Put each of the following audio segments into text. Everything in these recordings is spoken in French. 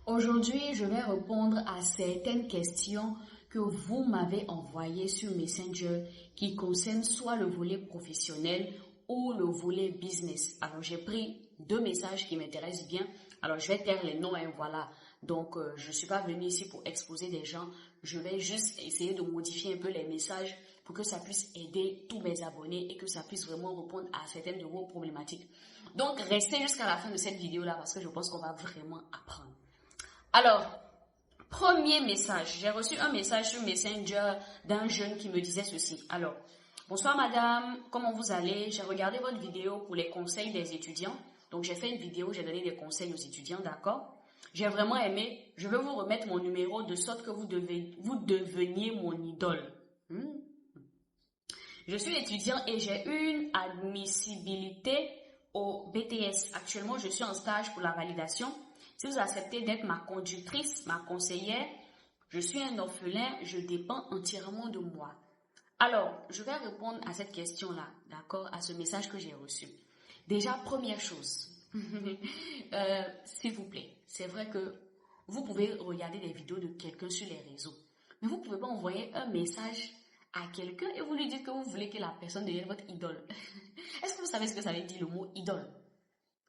Aujourd'hui, je vais répondre à certaines questions que vous m'avez envoyées sur Messenger qui concernent soit le volet professionnel ou le volet business. Alors, j'ai pris deux messages qui m'intéressent bien. Alors, je vais taire les noms, hein, voilà. Donc, je ne suis pas venue ici pour exposer des gens. Je vais juste essayer de modifier un peu les messages pour que ça puisse aider tous mes abonnés et que ça puisse vraiment répondre à certaines de vos problématiques. Donc, restez jusqu'à la fin de cette vidéo-là parce que je pense qu'on va vraiment apprendre. Alors, premier message. J'ai reçu un message sur Messenger d'un jeune qui me disait ceci. Alors, bonsoir madame, comment vous allez? J'ai regardé votre vidéo pour les conseils des étudiants. Donc, j'ai fait une vidéo, j'ai donné des conseils aux étudiants, d'accord? J'ai vraiment aimé. Je vais vous remettre mon numéro de sorte que vous deveniez mon idole. Je suis étudiant et j'ai une admissibilité au BTS. Actuellement, je suis en stage pour la validation. Si vous acceptez d'être ma conductrice, ma conseillère, je suis un orphelin, je dépends entièrement de moi. Alors, je vais répondre à cette question-là, d'accord, à ce message que j'ai reçu. Déjà, première chose, s'il vous plaît, c'est vrai que vous pouvez regarder des vidéos de quelqu'un sur les réseaux, mais vous ne pouvez pas envoyer un message à quelqu'un et vous lui dites que vous voulez que la personne devienne votre idole. Est-ce que vous savez ce que ça veut dire le mot idole?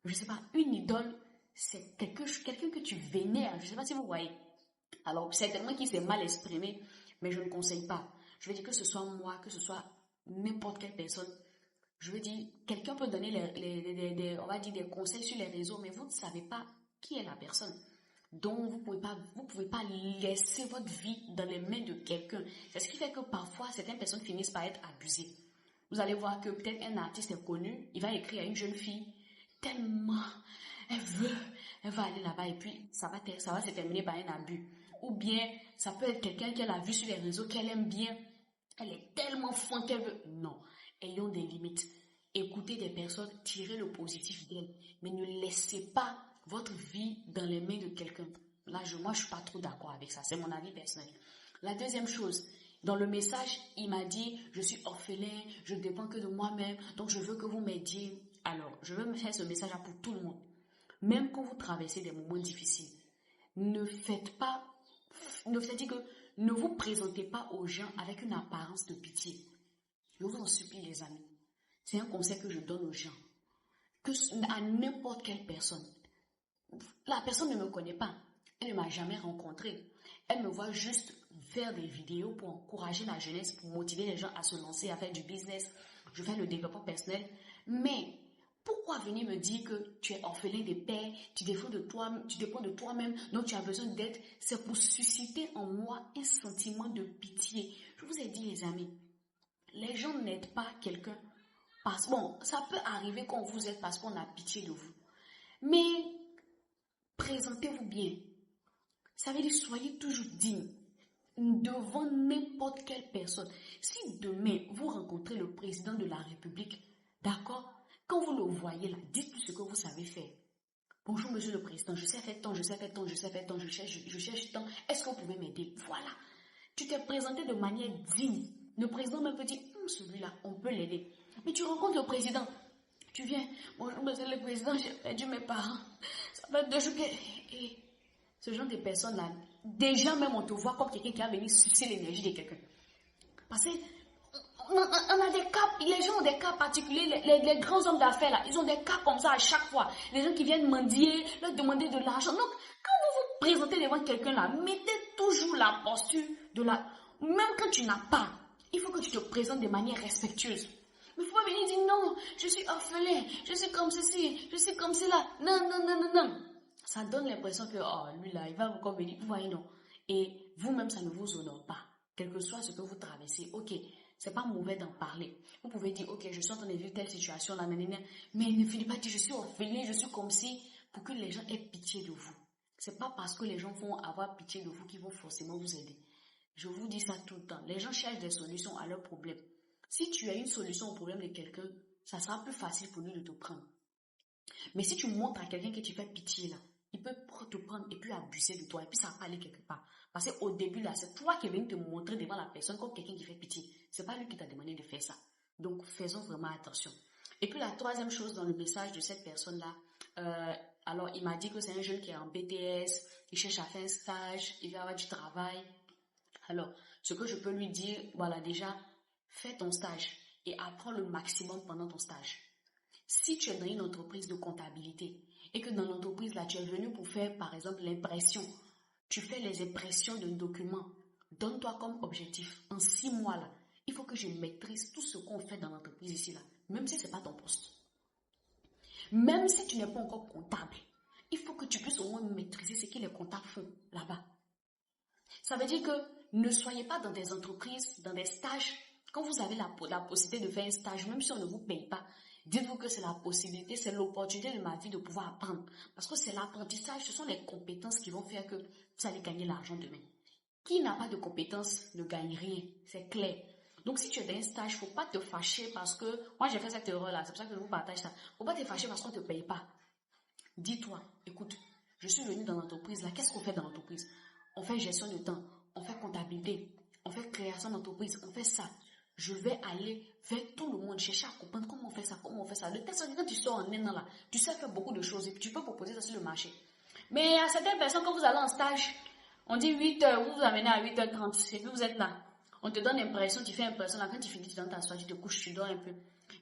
Je ne sais pas, une idole, c'est quelqu'un que tu vénères. Je ne sais pas si vous voyez. Alors, certainement qu'il s'est mal exprimé, mais je ne conseille pas. Je veux dire que ce soit moi, que ce soit n'importe quelle personne. Je veux dire, quelqu'un peut donner on va dire des conseils sur les réseaux, mais vous ne savez pas qui est la personne. Donc, vous pouvez pas laisser votre vie dans les mains de quelqu'un. C'est ce qui fait que parfois, certaines personnes finissent par être abusées. Vous allez voir que peut-être un artiste est connu, il va écrire à une jeune fille, tellement elle va aller là-bas et puis ça va se terminer par un abus. Ou bien, ça peut être quelqu'un qu'elle a vu sur les réseaux, qu'elle aime bien, elle est tellement fun qu'elle veut. Non, ayons des limites. Écoutez des personnes, tirez le positif d'elles, mais ne laissez pas votre vie dans les mains de quelqu'un. Là, moi, je suis pas trop d'accord avec ça. C'est mon avis personnel. La deuxième chose, dans le message, il m'a dit, je suis orphelin, je ne dépends que de moi-même, donc je veux que vous m'aidiez. Alors, je veux me faire ce message-là pour tout le monde. Même quand vous traversez des moments difficiles, ne vous présentez pas aux gens avec une apparence de pitié. Je vous en supplie, les amis. C'est un conseil que je donne aux gens. À n'importe quelle personne. La personne ne me connaît pas. Elle ne m'a jamais rencontré. Elle me voit juste faire des vidéos pour encourager la jeunesse, pour motiver les gens à se lancer, à faire du business. Je fais le développement personnel. Mais pourquoi venir me dire que tu es orphelin des pères, tu dépends de toi-même, donc tu as besoin d'aide? C'est pour susciter en moi un sentiment de pitié. Je vous ai dit, les amis, les gens n'aident pas quelqu'un ça peut arriver quand vous êtes parce qu'on a pitié de vous. Mais présentez-vous bien. Ça veut dire soyez toujours digne devant n'importe quelle personne. Si demain vous rencontrez le président de la République, d'accord, quand vous le voyez là, dites-lui ce que vous savez faire. Bonjour monsieur le président, je sais faire tant, je cherche tant, est-ce que vous pouvez m'aider? Voilà. Tu t'es présenté de manière digne. Le président me peut dire, celui-là, on peut l'aider. Mais tu rencontres le président. Tu viens, bonjour monsieur le président, j'ai perdu mes parents. Ça fait 2 jours que... Et ce genre de personnes-là, déjà même on te voit comme quelqu'un qui a venu sucer l'énergie de quelqu'un. Parce que on a des cas, les gens ont des cas particuliers, les grands hommes d'affaires là, ils ont des cas comme ça à chaque fois. Les gens qui viennent mendier, leur demander de l'argent. Donc, quand vous vous présentez devant quelqu'un là, mettez toujours la posture de la... Même quand tu n'as pas, il faut que tu te présentes de manière respectueuse. Mais il ne faut pas venir dire non, je suis orphelin, je suis comme ceci, je suis comme cela. Non. Ça donne l'impression que, lui là, il va encore venir, vous voyez, non. Et vous-même, ça ne vous honore pas. Quel que soit ce que vous traversez, ok, c'est pas mauvais d'en parler. Vous pouvez dire, ok, je suis en train de vivre telle situation, là, mais ne finissez pas de dire, je suis orphelin, je suis comme si, pour que les gens aient pitié de vous. C'est pas parce que les gens vont avoir pitié de vous qu'ils vont forcément vous aider. Je vous dis ça tout le temps. Les gens cherchent des solutions à leurs problèmes. Si tu as une solution au problème de quelqu'un, ça sera plus facile pour lui de te prendre. Mais si tu montres à quelqu'un que tu fais pitié là, il peut te prendre et puis abuser de toi et puis ça va aller quelque part. Parce qu'au début là, c'est toi qui es venu te montrer devant la personne comme quelqu'un qui fait pitié. C'est pas lui qui t'a demandé de faire ça. Donc faisons vraiment attention. Et puis la troisième chose dans le message de cette personne là, Alors, il m'a dit que c'est un jeune qui est en BTS, il cherche à faire un stage, il va avoir du travail. Alors, ce que je peux lui dire, voilà, déjà, fais ton stage et apprends le maximum pendant ton stage. Si tu es dans une entreprise de comptabilité et que dans l'entreprise, là, tu es venu pour faire, par exemple, l'impression, tu fais les impressions d'un document, donne-toi comme objectif, en 6 mois, là, il faut que je maîtrise tout ce qu'on fait dans l'entreprise ici, là, même si ce n'est pas ton poste. Même si tu n'es pas encore comptable, il faut que tu puisses au moins maîtriser ce que les comptables font là-bas. Ça veut dire que ne soyez pas dans des entreprises, dans des stages. Quand vous avez la possibilité de faire un stage, même si on ne vous paye pas, dites-vous que c'est la possibilité, c'est l'opportunité de ma vie de pouvoir apprendre. Parce que c'est l'apprentissage, ce sont les compétences qui vont faire que vous allez gagner l'argent demain. Qui n'a pas de compétences ne gagne rien, c'est clair. Donc si tu es dans un stage, il ne faut pas te fâcher parce que, moi j'ai fait cette erreur-là, c'est pour ça que je vous partage ça. Il ne faut pas te fâcher parce qu'on ne te paye pas. Dis-toi, écoute, je suis venue dans l'entreprise là, qu'est-ce qu'on fait dans l'entreprise? On fait gestion de temps, on fait comptabilité, on fait création d'entreprise, on fait ça. Je vais aller vers tout le monde, chercher à comprendre comment on fait ça, comment on fait ça. De telle sorte que quand tu sors en un an là, tu sais faire beaucoup de choses et puis tu peux proposer ça sur le marché. Mais à certaines personnes, quand vous allez en stage, on dit 8h, vous vous amenez à 8h30 et puis vous êtes là. On te donne l'impression, tu fais l'impression, là quand tu finis, tu donnes ta soirée, tu te couches, tu dors un peu.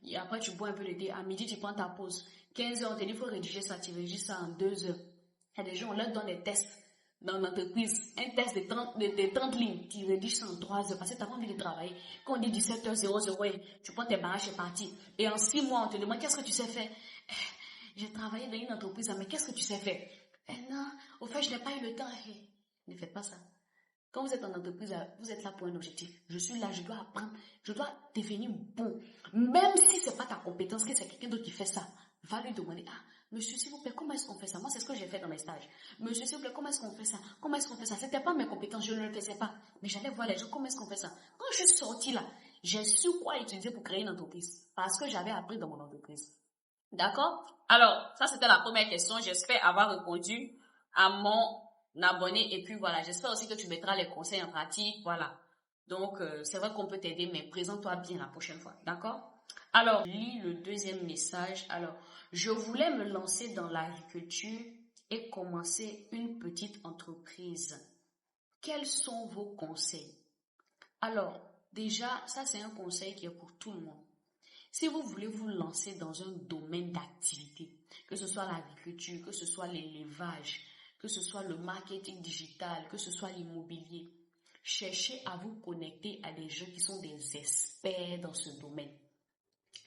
Et après, tu bois un peu le thé. À midi, tu prends ta pause. 15h, on te dit, il faut rédiger ça, tu rédiges ça en 2 heures. Il y a des gens, on leur donne des tests dans l'entreprise. Un test de 30 lignes, tu rédiges ça en 3 heures parce que tu n'as pas envie de travailler. Quand on dit 17h00, tu prends tes bagages, c'est parti. Et en 6 mois, on te demande, qu'est-ce que tu sais faire? J'ai travaillé dans une entreprise, mais qu'est-ce que tu sais faire? Non, au fait, je n'ai pas eu le temps. Ne faites pas ça. Quand vous êtes en entreprise, vous êtes là pour un objectif. Je suis là, je dois apprendre, je dois devenir bon. Même si ce n'est pas ta compétence, que c'est quelqu'un d'autre qui fait ça, va lui demander, monsieur, s'il vous plaît, comment est-ce qu'on fait ça? Moi, c'est ce que j'ai fait dans mes stages. Monsieur, s'il vous plaît, comment est-ce qu'on fait ça? Comment est-ce qu'on fait ça? Ce n'était pas mes compétences, je ne le faisais pas. Mais j'allais voir les gens, comment est-ce qu'on fait ça? Quand je suis sortie là, j'ai su quoi utiliser pour créer une entreprise. Parce que j'avais appris dans mon entreprise. D'accord? Alors, ça c'était la première question. J'espère avoir répondu à mon abonné. Et puis voilà, j'espère aussi que tu mettras les conseils en pratique. Voilà. Donc, c'est vrai qu'on peut t'aider, mais présente-toi bien la prochaine fois. D'accord? Alors, lis le deuxième message. Alors, je voulais me lancer dans l'agriculture et commencer une petite entreprise. Quels sont vos conseils? Alors, déjà, ça c'est un conseil qui est pour tout le monde. Si vous voulez vous lancer dans un domaine d'activité, que ce soit l'agriculture, que ce soit l'élevage, que ce soit le marketing digital, que ce soit l'immobilier, cherchez à vous connecter à des gens qui sont des experts dans ce domaine.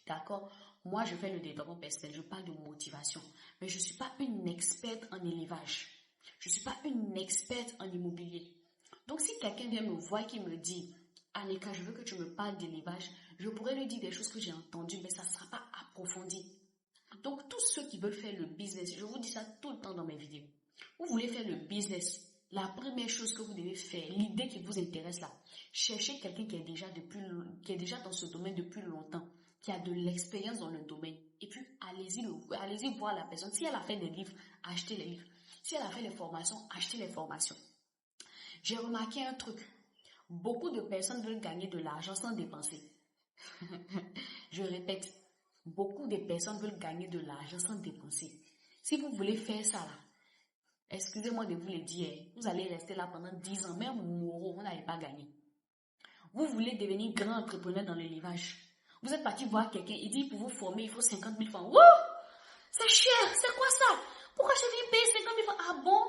D'accord? Moi, je fais le développement personnel, je parle de motivation, mais je ne suis pas une experte en élevage. Je ne suis pas une experte en immobilier. Donc, si quelqu'un vient me voir et qui me dit, Annika, je veux que tu me parles d'élevage, je pourrais lui dire des choses que j'ai entendues, mais ça ne sera pas approfondi. Donc, tous ceux qui veulent faire le business, je vous dis ça tout le temps dans mes vidéos. Vous voulez faire le business, la première chose que vous devez faire, l'idée qui vous intéresse là, cherchez quelqu'un qui est déjà dans ce domaine depuis longtemps, qui a de l'expérience dans le domaine. Et puis, allez-y voir la personne. Si elle a fait des livres, achetez les livres. Si elle a fait les formations, achetez les formations. J'ai remarqué un truc. Beaucoup de personnes veulent gagner de l'argent sans dépenser. Je répète, beaucoup de personnes veulent gagner de l'argent sans dépenser. Si vous voulez faire ça là, excusez-moi de vous le dire, vous allez rester là pendant 10 ans, même moraux, vous n'allez pas gagner. Vous voulez devenir grand entrepreneur dans l'élevage. Vous êtes parti voir quelqu'un, il dit pour vous former, il faut 50 000 francs. Wouh! C'est cher, c'est quoi ça? Pourquoi je viens payer 50 000 francs? Ah bon?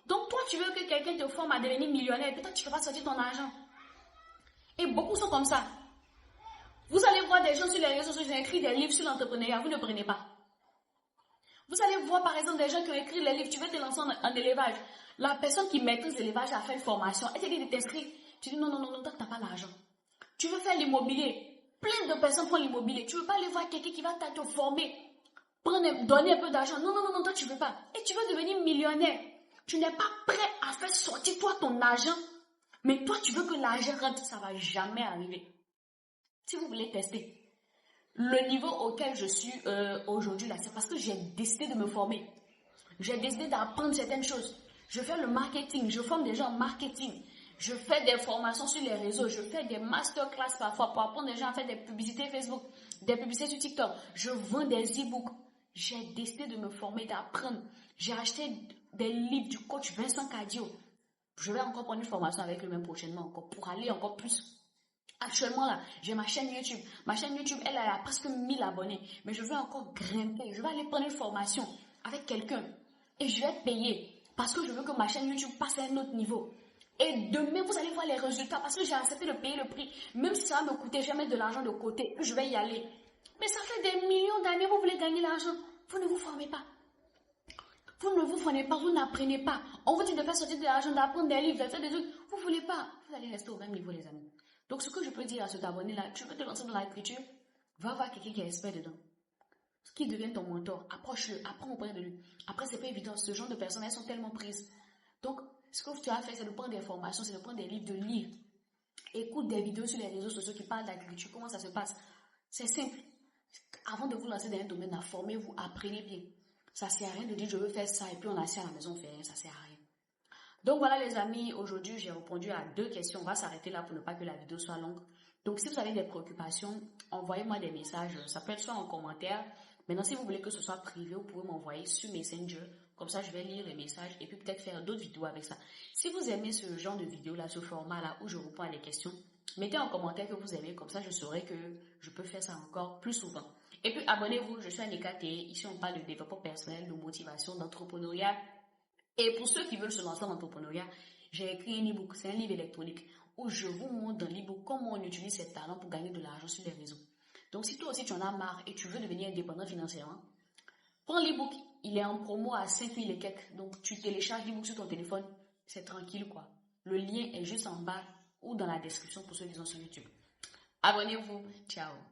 Donc toi, tu veux que quelqu'un te forme à devenir millionnaire, peut-être tu ne peux pas sortir ton argent. Et beaucoup sont comme ça. Vous allez voir des gens sur les réseaux sociaux qui ont écrit des livres sur l'entrepreneuriat, vous ne prenez pas. Vous allez voir par exemple des gens qui ont écrit les livres, tu veux te lancer en élevage. La personne qui maîtrise l'élevage a fait une formation, elle te dit de t'inscrire. Tu dis non, toi tu n'as pas l'argent. Tu veux faire l'immobilier. Plein de personnes font l'immobilier. Tu ne veux pas aller voir quelqu'un qui va te former, donner un peu d'argent. Non, toi tu ne veux pas. Et tu veux devenir millionnaire. Tu n'es pas prêt à faire sortir toi ton argent. Mais toi tu veux que l'argent rentre, ça ne va jamais arriver. Si vous voulez tester. Le niveau auquel je suis aujourd'hui là, c'est parce que j'ai décidé de me former. J'ai décidé d'apprendre certaines choses. Je fais le marketing, je forme des gens en marketing. Je fais des formations sur les réseaux, je fais des masterclass parfois pour apprendre des gens à faire des publicités Facebook, des publicités sur TikTok. Je vends des e-books. j'ai décidé de me former, d'apprendre. J'ai acheté des livres du coach Vincent Cadio. Je vais encore prendre une formation avec lui-même prochainement encore pour aller encore plus. Actuellement là, j'ai ma chaîne YouTube. Ma chaîne YouTube, elle a presque 1000 abonnés. Mais je veux encore grimper. Je vais aller prendre une formation avec quelqu'un. Et je vais payer. Parce que je veux que ma chaîne YouTube passe à un autre niveau. Et demain, vous allez voir les résultats. Parce que j'ai accepté de payer le prix. Même si ça va me coûter, je vais mettre de l'argent de côté. Je vais y aller. Mais ça fait des millions d'années, vous voulez gagner l'argent. Vous ne vous formez pas. Vous ne vous formez pas, vous n'apprenez pas. On vous dit de faire sortir de l'argent, d'apprendre des livres, de faire des trucs. Vous ne voulez pas. Vous allez rester au même niveau, les amis. Donc, ce que je peux dire à cet abonné-là, tu veux te lancer dans l'écriture, va voir quelqu'un qui est expert dedans. Qui devient ton mentor, approche-le, apprends auprès de lui. Après, c'est pas évident, ce genre de personnes, elles sont tellement prises. Donc, ce que tu as fait, c'est de prendre des formations, c'est de prendre des livres, de lire. Écoute des vidéos sur les réseaux sociaux qui parlent d'agriculture, comment ça se passe. C'est simple. Avant de vous lancer dans un domaine, formez-vous, apprenez bien. Ça ne sert à rien de dire je veux faire ça et puis on a assis à la maison, on fait rien, ça ne sert à rien. Donc voilà les amis, aujourd'hui j'ai répondu à 2 questions. On va s'arrêter là pour ne pas que la vidéo soit longue. Donc si vous avez des préoccupations, envoyez-moi des messages. Ça peut être soit en commentaire. Maintenant si vous voulez que ce soit privé, vous pouvez m'envoyer sur Messenger. Comme ça je vais lire les messages et puis peut-être faire d'autres vidéos avec ça. Si vous aimez ce genre de vidéo là, ce format là où je réponds à des questions, mettez en commentaire que vous aimez. Comme ça je saurai que je peux faire ça encore plus souvent. Et puis abonnez-vous, je suis Anika T. Ici on parle de développement personnel, de motivation, d'entrepreneuriat. Et pour ceux qui veulent se lancer en entrepreneuriat, j'ai écrit un e-book, c'est un livre électronique où je vous montre dans l'e-book comment on utilise ses talents pour gagner de l'argent sur les réseaux. Donc si toi aussi tu en as marre et tu veux devenir indépendant financièrement, prends l'e-book, il est en promo à 5 000 et quelques. Donc tu télécharges l'e-book sur ton téléphone, c'est tranquille quoi. Le lien est juste en bas ou dans la description pour ceux qui sont sur YouTube. Abonnez-vous, ciao.